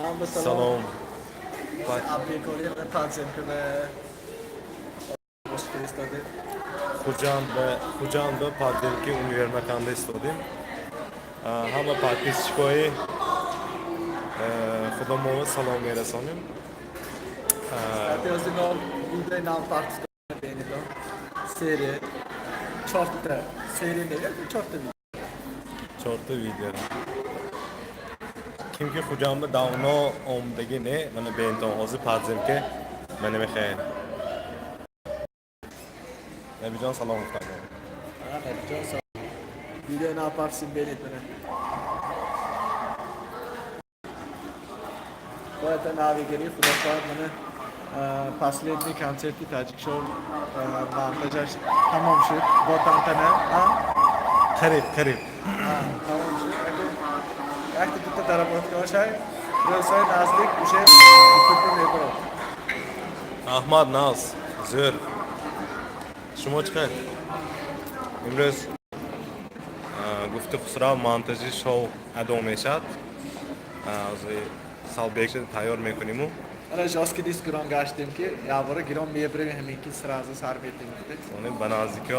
Hamda salom. Salom. Abdülkolir ve Tanzim'e hoş istedi. Xujanda Paddelki Univermakanda istodim. Hamma подписчикои Xudo mova salom merasonim. Stati non video nam partito bene to. Serie çortta. Serie ne? Çortta video. Chorta video. Kimki Xujanda davno omdagi ne mana benton hozir Padzimke mana mexayn. Nabijon salom uftadim. Evet, çok sağ ol. Video ne yaparsın beni bana. Bu arada navigeri Fıratlar bana последний концерти Tajik Show montaj tamam şu. Bu tantana. Ha? Qarib. Tamam şu. Eğer tutta tarafot koşay. Burası nazdik bir şey. Tutup ne yapalım? Ahmad Naz. Zo'r. Shimo chiqadi. Imroz گفته خسرو مانتاژی شو ادامه شد از سالبیکش تیار میکنیم و Ara joski diskuran gaştım ki yavru giron mebre heminki sırası sarf ettim dedi. onu bana azıcık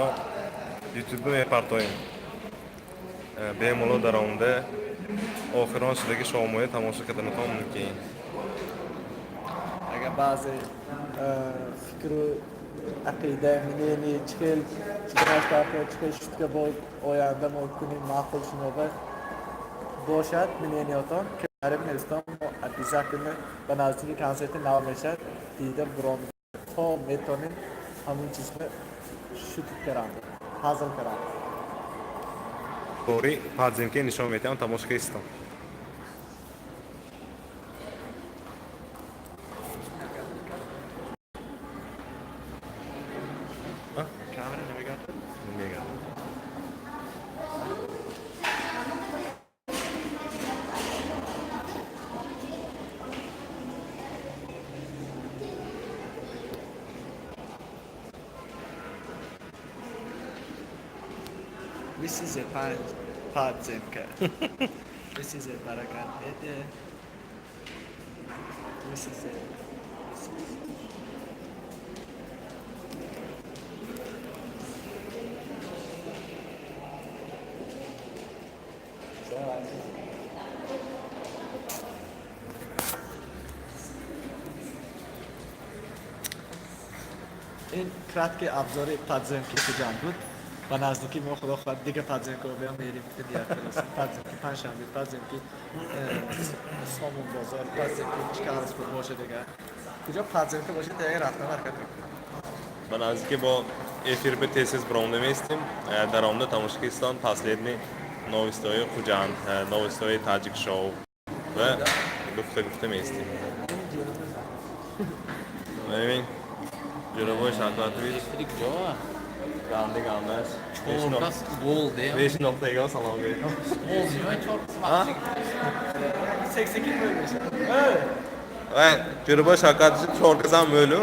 YouTube میپرتایم bemalol daravamda oxiron shidagi shoumoya tomosha qilishim mumkin. Agar bazı fikru aqida mineni çıkıl çıkışlarda çıkış tutga bol oyanda mümkün maqul shunova boşat mineni oton kerim nestom обязательно banazli konserti navmeshad deydi bron to metonin hamon chismi shutib karam hazil karam To'g'ri, Padzimga nishon beraman, tomosha qilsam. kamera navigator Nega? This is a Padzimka. This is a Barakan. This is it. این краткий обзор Падземки Худжан بود. و نزدیکی ما خدا خواهد دیگه Падземکی رو برم بریم که دیگر برسیم. Падземکی پنجشنبه، Падземکی سامون بازار، Падземکی چیکار است باشه دیگه. کجا Падземکی باشه دیگه رفتن حرکت میکنم. من از که با ефир به تیسیز برام نمیستیم در آمده تماشا کردن последний новостной Худжан, новостной Tajik Show و گفته میستیم. ببین جنوبی شاکاتویل Gamdas. Çorkas bol diye. 5 noktaya salam veriyorum. Olmuyor çorkas Ha? bak. 88 bölmüş. Evet. Ben Cürba şakatçı çorkazan böyle.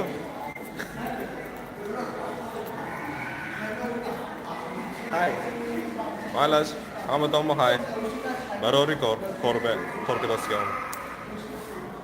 Hay. Malaş. Ama tamam hay. Barori korbe. Korkudasyon.